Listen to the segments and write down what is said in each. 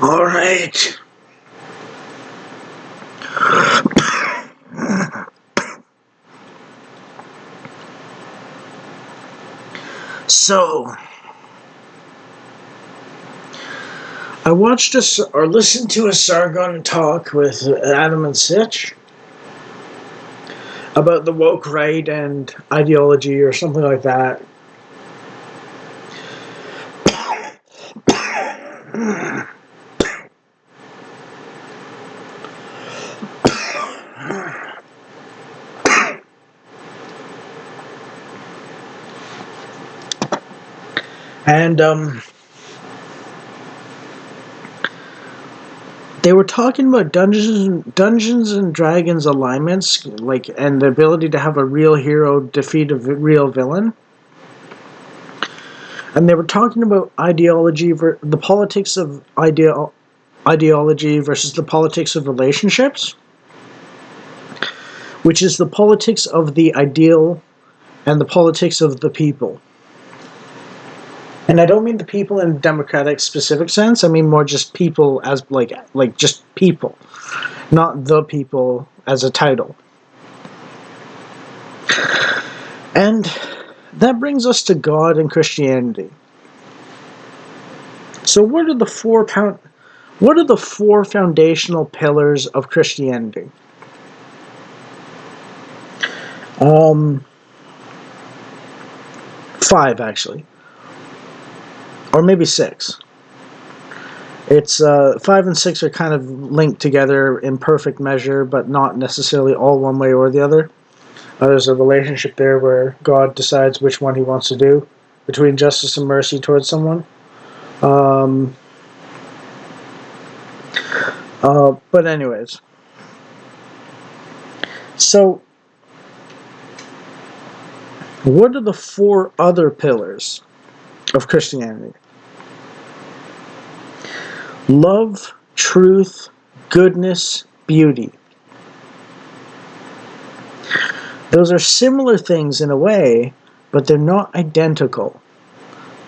All right. So, I watched or listened to a Sargon talk with Adam and Sitch about the woke right and ideology or something like that. And they were talking about Dungeons and Dragons alignments, like, and the ability to have a real hero defeat a real villain. And they were talking about ideology, the politics of ideology versus the politics of relationships, which is the politics of the ideal and the politics of the people. And I don't mean the people in democratic specific sense. I mean more just people as like just people, not the people as a title. And that brings us to God and Christianity. So what are the four foundational pillars of Christianity? Five actually, or maybe six. It's 5 and 6 are kind of linked together in perfect measure, but not necessarily all one way or the other. There's a relationship there where God decides which one He wants to do between justice and mercy towards someone. But anyways, so what are the four other pillars of Christianity? Love, truth, goodness, beauty. Those are similar things in a way, but they're not identical.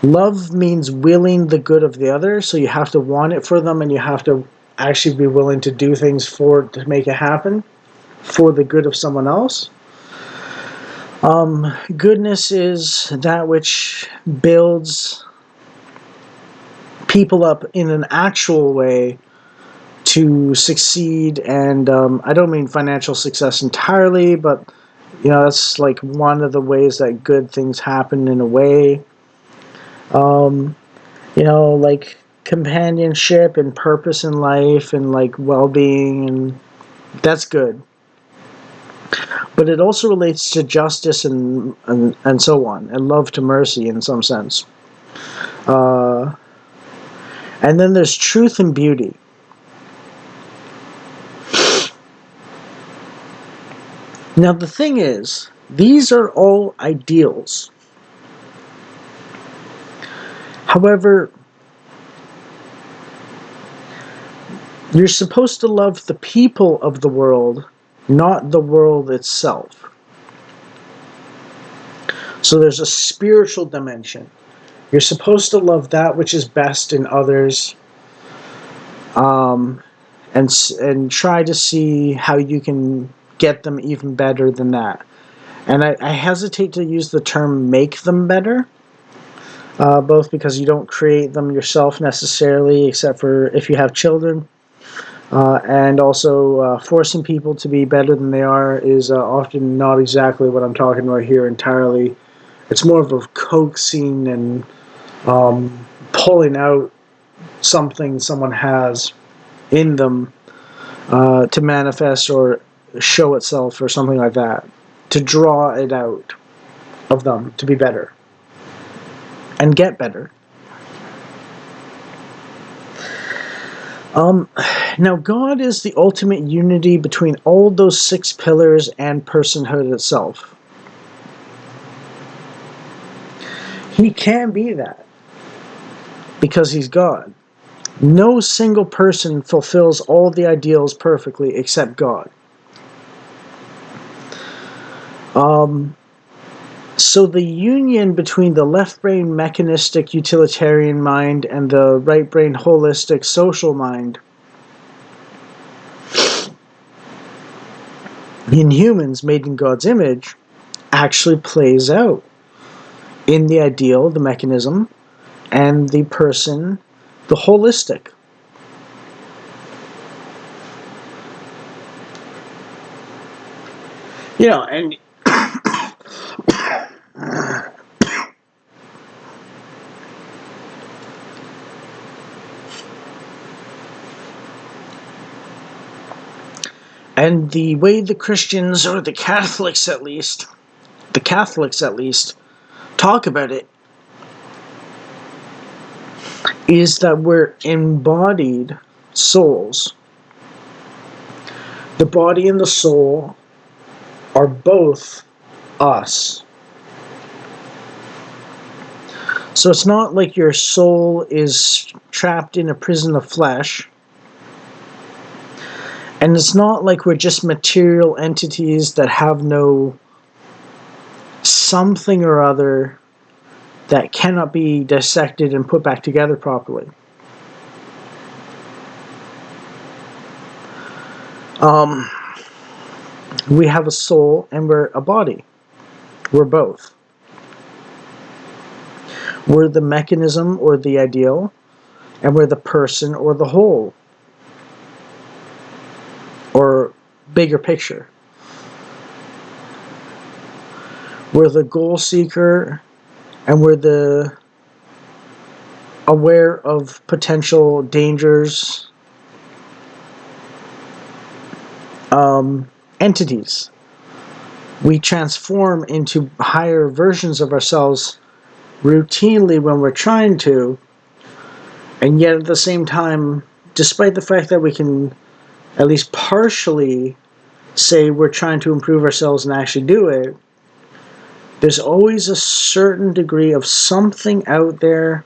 Love means willing the good of the other, so you have to want it for them and you have to actually be willing to do things to make it happen for the good of someone else. Goodness is that which builds people up in an actual way to succeed, and I don't mean financial success entirely, but that's like one of the ways that good things happen in a way. Like companionship and purpose in life and like well-being, and that's good. But it also relates to justice and so on, and love to mercy in some sense. And then there's truth and beauty. Now the thing is, these are all ideals. However, you're supposed to love the people of the world, not the world itself. So there's a spiritual dimension. You're supposed to love that which is best in others, and try to see how you can get them even better than that. And I hesitate to use the term make them better, both because you don't create them yourself necessarily, except for if you have children. And also, forcing people to be better than they are is often not exactly what I'm talking about here entirely. It's more of a coaxing and pulling out something someone has in them to manifest or show itself or something like that, to draw it out of them to be better and get better. Now, God is the ultimate unity between all those six pillars and personhood itself. He can be that because He's God. No single person fulfills all the ideals perfectly except God. So the union between the left brain mechanistic utilitarian mind and the right brain holistic social mind in humans made in God's image actually plays out in the ideal, the mechanism, and the person, the holistic. You know, and the way the Christians, or the Catholics at least, talk about it is that we're embodied souls. The body and the soul are both us. So it's not like your soul is trapped in a prison of flesh. And it's not like we're just material entities that have no something or other that cannot be dissected and put back together properly. We have a soul and we're a body. We're both. We're the mechanism or the ideal, and we're the person or the whole, or bigger picture. We're the goal seeker, and we're the aware of potential dangers, entities. We transform into higher versions of ourselves routinely when we're trying to, and yet at the same time, despite the fact that we can at least partially say we're trying to improve ourselves and actually do it, there's always a certain degree of something out there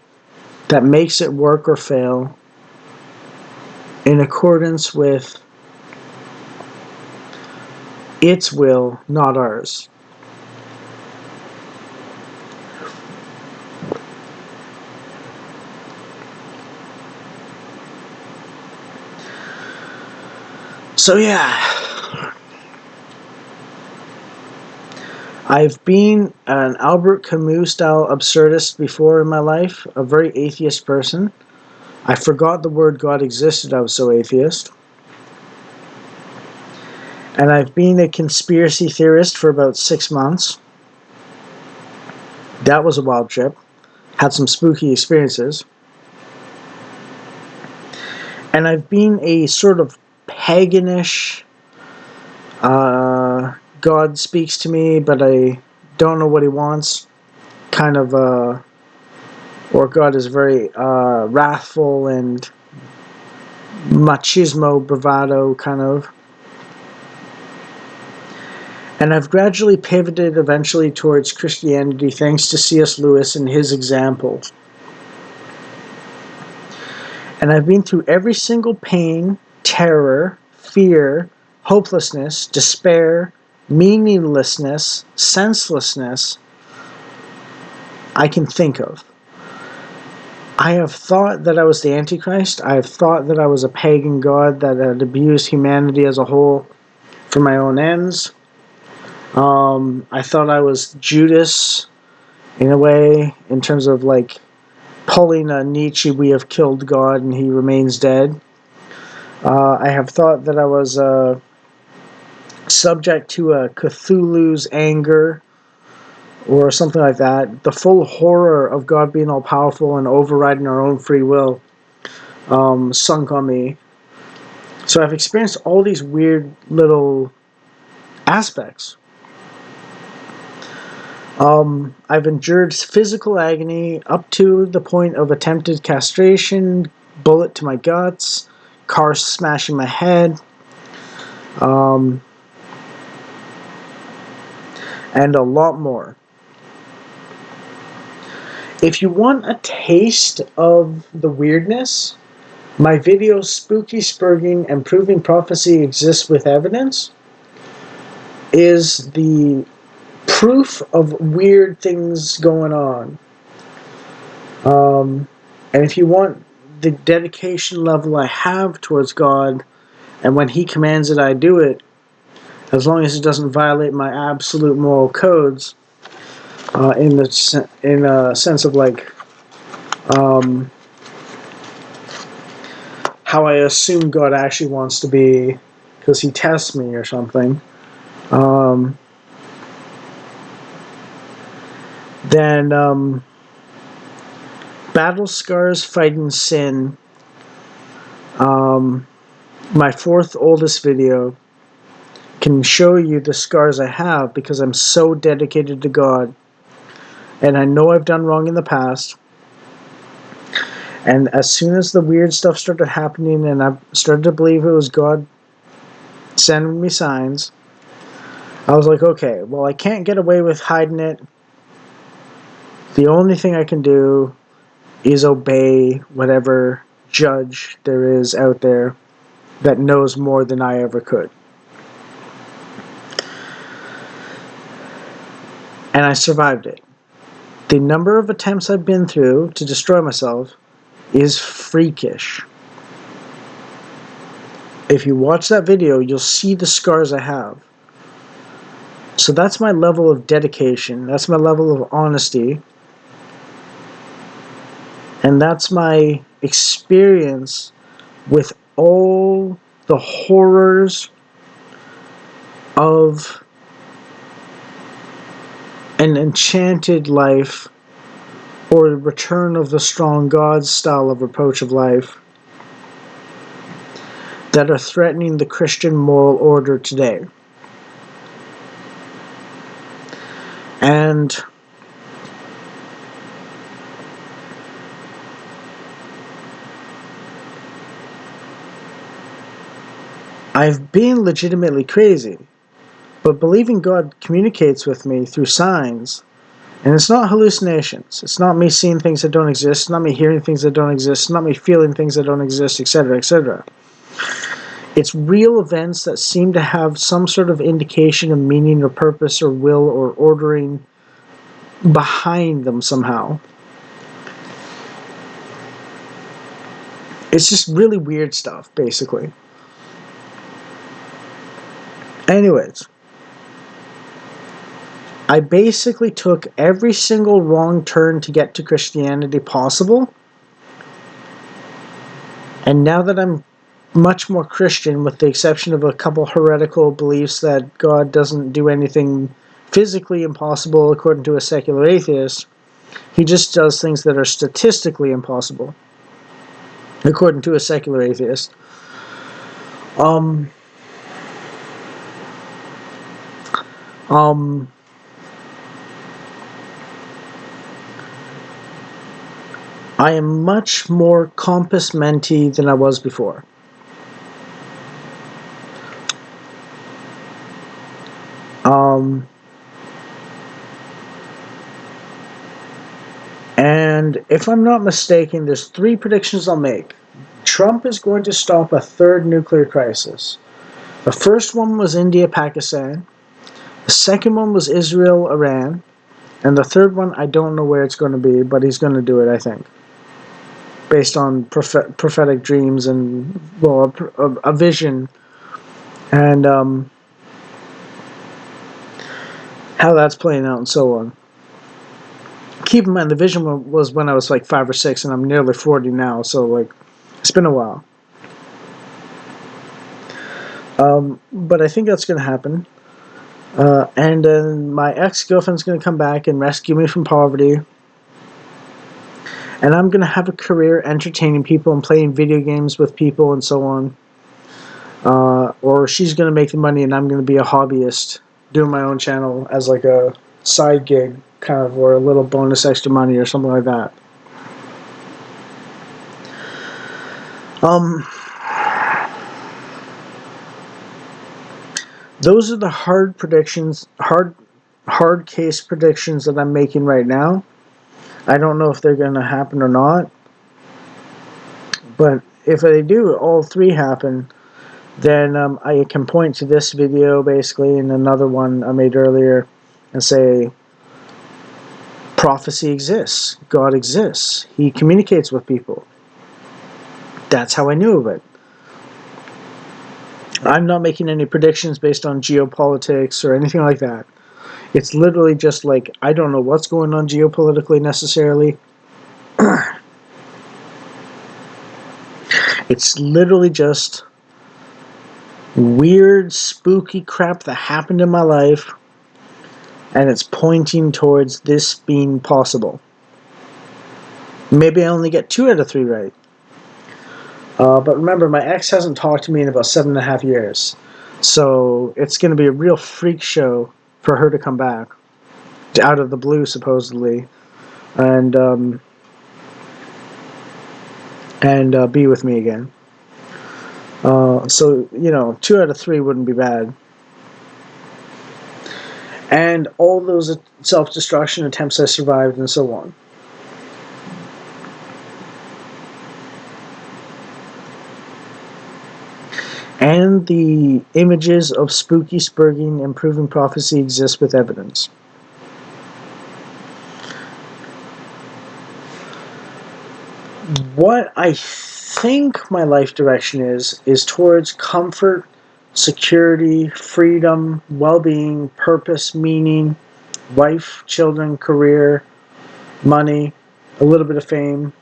that makes it work or fail in accordance with its will, not ours. So yeah, I've been an Albert Camus style absurdist before in my life, a very atheist person. I forgot the word God existed, I was so atheist. And I've been a conspiracy theorist for about 6 months. That was a wild trip. Had some spooky experiences. And I've been a sort of paganish, God speaks to me, but I don't know what he wants, kind of, or God is very wrathful and machismo, bravado, kind of. And I've gradually pivoted eventually towards Christianity thanks to C.S. Lewis and his example. And I've been through every single pain, terror, fear, hopelessness, despair, meaninglessness, senselessness I can think of. I have thought that I was the Antichrist. I have thought that I was a pagan god that had abused humanity as a whole for my own ends. I thought I was Judas in a way, in terms of like pulling a Nietzsche, we have killed God and he remains dead. I have thought that I was subject to a Cthulhu's anger or something like that. The full horror of God being all powerful and overriding our own free will sunk on me. So I've experienced all these weird little aspects. I've endured physical agony up to the point of attempted castration, bullet to my guts, car smashing my head, and a lot more. If you want a taste of the weirdness, my video Spooky Spurging and Proving Prophecy Exists with Evidence is the proof of weird things going on. And if you want the dedication level I have towards God, and when He commands it, I do it, as long as it doesn't violate my absolute moral codes, in a sense of like how I assume God actually wants to be, because He tests me or something. Then battle scars, fighting sin. My fourth oldest video can show you the scars I have because I'm so dedicated to God, and I know I've done wrong in the past. And as soon as the weird stuff started happening and I started to believe it was God sending me signs, I was like, okay, well, I can't get away with hiding it. The only thing I can do is obey whatever judge there is out there that knows more than I ever could. And I survived it. The number of attempts I've been through to destroy myself is freakish. If you watch that video, you'll see the scars I have. So that's my level of dedication. That's my level of honesty. And that's my experience with all the horrors of an enchanted life, or the return of the strong God style of approach of life that are threatening the Christian moral order today. And I've been legitimately crazy, but believing God communicates with me through signs, and it's not hallucinations. It's not me seeing things that don't exist. It's not me hearing things that don't exist. It's not me feeling things that don't exist, etc., etc. It's real events that seem to have some sort of indication of meaning or purpose or will or ordering behind them somehow. It's just really weird stuff, basically. Anyways, I basically took every single wrong turn to get to Christianity possible. And now that I'm much more Christian, with the exception of a couple heretical beliefs that God doesn't do anything physically impossible according to a secular atheist, He just does things that are statistically impossible according to a secular atheist. I am much more compos mentis than I was before. And if I'm not mistaken, there's 3 predictions I'll make. Trump is going to stop a 3rd nuclear crisis. The first one was India-Pakistan. The second one was Israel-Iran. And the third one, I don't know where it's going to be, but he's going to do it, I think. Based on prophetic dreams and, well, a vision. And how that's playing out and so on. Keep in mind, the vision was when I was like 5 or 6, and I'm nearly 40 now, so like, it's been a while. But I think that's going to happen. And then my ex-girlfriend's going to come back and rescue me from poverty. And I'm going to have a career entertaining people and playing video games with people and so on. Or she's going to make the money and I'm going to be a hobbyist, doing my own channel as like a side gig, kind of, or a little bonus extra money or something like that. Those are the hard predictions, hard case predictions that I'm making right now. I don't know if they're going to happen or not. But if they do, all 3 happen, then I can point to this video, basically, and another one I made earlier, and say, prophecy exists, God exists, He communicates with people. That's how I knew of it. I'm not making any predictions based on geopolitics or anything like that. It's literally just like, I don't know what's going on geopolitically necessarily. It's literally just weird, spooky crap that happened in my life, and it's pointing towards this being possible. Maybe I only get 2 out of 3 right. But remember, my ex hasn't talked to me in about 7.5 years. So it's going to be a real freak show for her to come back. Out of the blue, supposedly. And be with me again. So, 2 out of 3 wouldn't be bad. And all those self-destruction attempts I survived and so on. And the images of spooky spurging and proven prophecy exist with evidence. What I think my life direction is towards comfort, security, freedom, well-being, purpose, meaning, wife, children, career, money, a little bit of fame.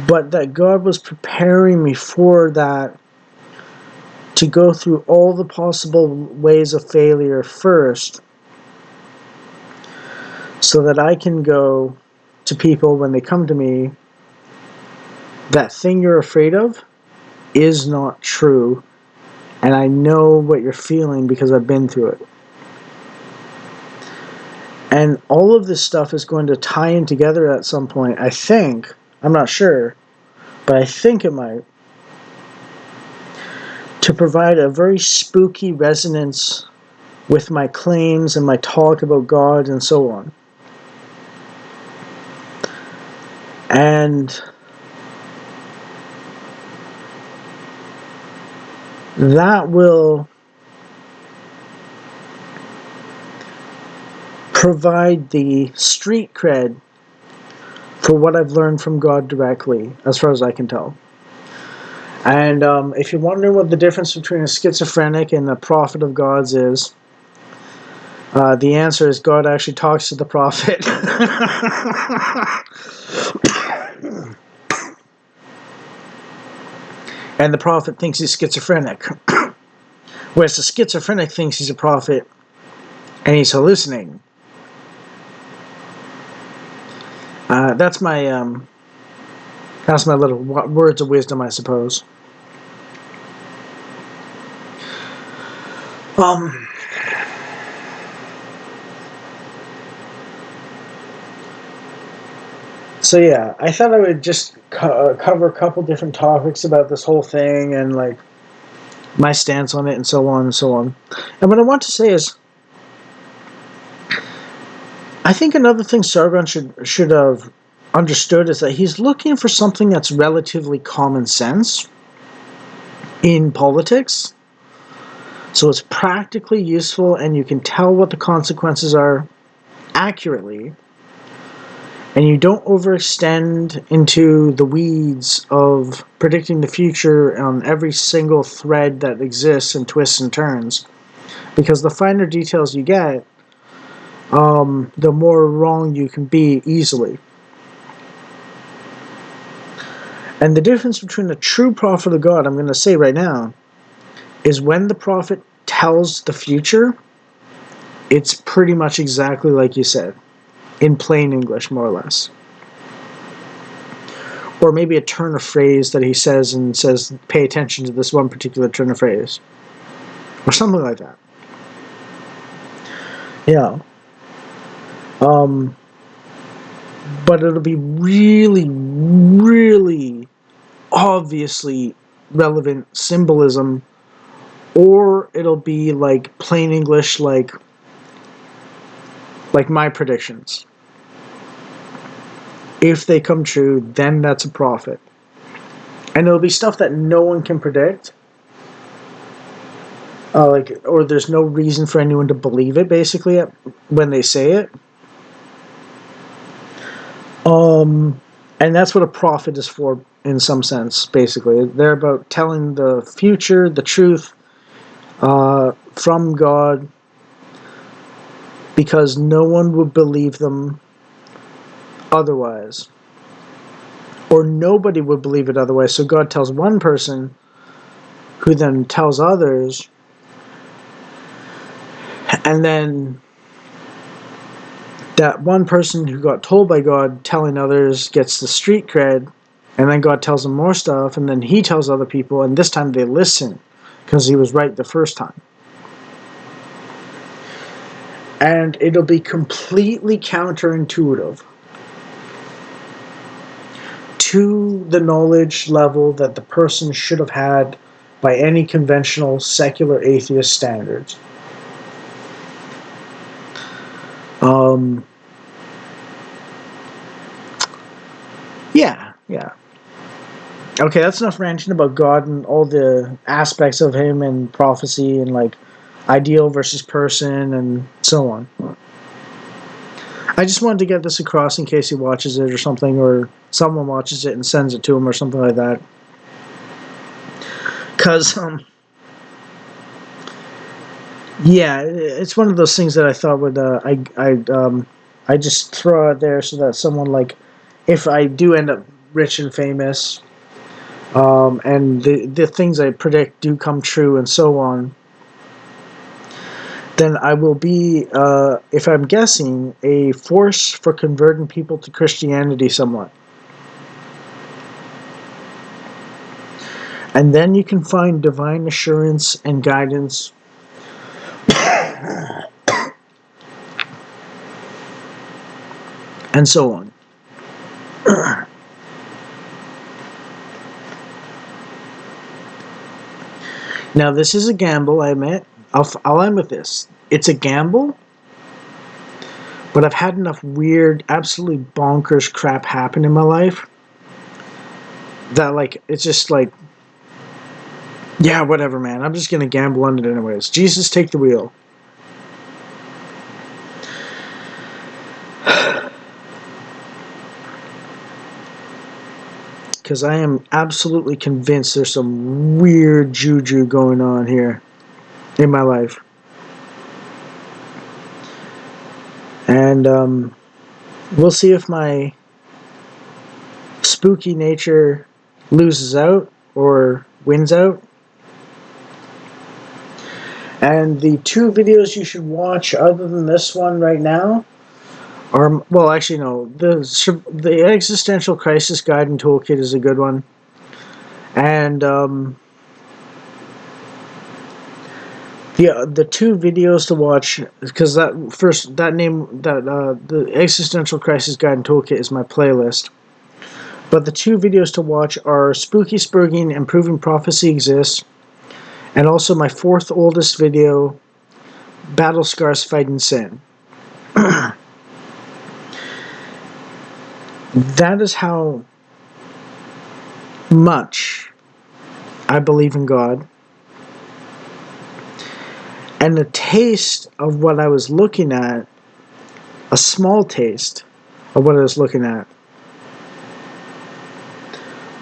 But that God was preparing me for that, to go through all the possible ways of failure first, so that I can go to people when they come to me, that thing you're afraid of is not true, and I know what you're feeling because I've been through it. And all of this stuff is going to tie in together at some point, I think. I'm not sure, but I think it might. To provide a very spooky resonance with my claims and my talk about God and so on. And that will provide the street cred for what I've learned from God directly, as far as I can tell. And if you're wondering what the difference between a schizophrenic and a prophet of God's is, the answer is God actually talks to the prophet. And the prophet thinks he's schizophrenic. Whereas the schizophrenic thinks he's a prophet and he's hallucinating. That's my little words of wisdom, I suppose. So yeah, I thought I would just cover a couple different topics about this whole thing and like my stance on it and so on and so on. And what I want to say is, I think another thing Sargon should have understood is that he's looking for something that's relatively common sense in politics. So it's practically useful and you can tell what the consequences are accurately. And you don't overextend into the weeds of predicting the future on every single thread that exists and twists and turns. Because the finer details you get, the more wrong you can be easily. And the difference between a true prophet of God, I'm going to say right now, is when the prophet tells the future, it's pretty much exactly like you said, in plain English, more or less. Or maybe a turn of phrase that he says and says, pay attention to this one particular turn of phrase. Or something like that. Yeah. But it'll be really, really obviously relevant symbolism, or it'll be like plain English, like my predictions. If they come true, then that's a prophet. And it'll be stuff that no one can predict. or there's no reason for anyone to believe it, basically, when they say it. And that's what a prophet is for, in some sense, basically. They're about telling the future, the truth, from God, because no one would believe them otherwise. Or nobody would believe it otherwise. So God tells one person, who then tells others, and then that one person who got told by God telling others gets the street cred, and then God tells them more stuff, and then he tells other people, and this time they listen because he was right the first time. And it'll be completely counterintuitive to the knowledge level that the person should have had by any conventional secular atheist standards. Yeah. Okay, that's enough ranting about God and all the aspects of him and prophecy and like ideal versus person and so on. I just wanted to get this across in case he watches it or something, or someone watches it and sends it to him or something like that. Because, yeah, it's one of those things that I thought would, I just throw out there so that someone, like, if I do end up rich and famous, and the things I predict do come true and so on, then I will be, if I'm guessing, a force for converting people to Christianity somewhat. And then you can find divine assurance and guidance and so on. Now, this is a gamble, I admit. I'll end with this. It's a gamble, but I've had enough weird, absolutely bonkers crap happen in my life that, like, it's just like, yeah, whatever, man. I'm just going to gamble on it anyways. Jesus, take the wheel. Because I am absolutely convinced there's some weird juju going on here in my life. And we'll see if my spooky nature loses out or wins out. And the two videos you should watch other than this one right now are, well, actually, no. The Existential Crisis Guide and Toolkit is a good one. And the two videos to watch, because the Existential Crisis Guide and Toolkit is my playlist. But the two videos to watch are Spooky Spurging and Proving Prophecy Exists, and also my fourth oldest video, Battle Scars Fighting Sin. That is how much I believe in God. And the taste of what I was looking at, a small taste of what I was looking at,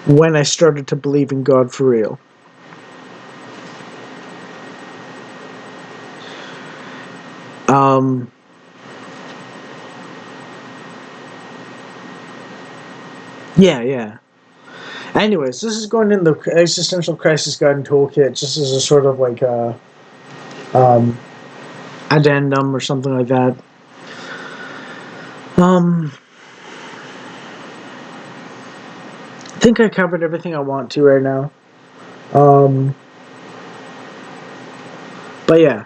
when I started to believe in God for real. Yeah. Anyways, this is going in the Existential Crisis Guide and Toolkit just as a sort of like addendum or something like that. I think I covered everything I want to right now. But yeah.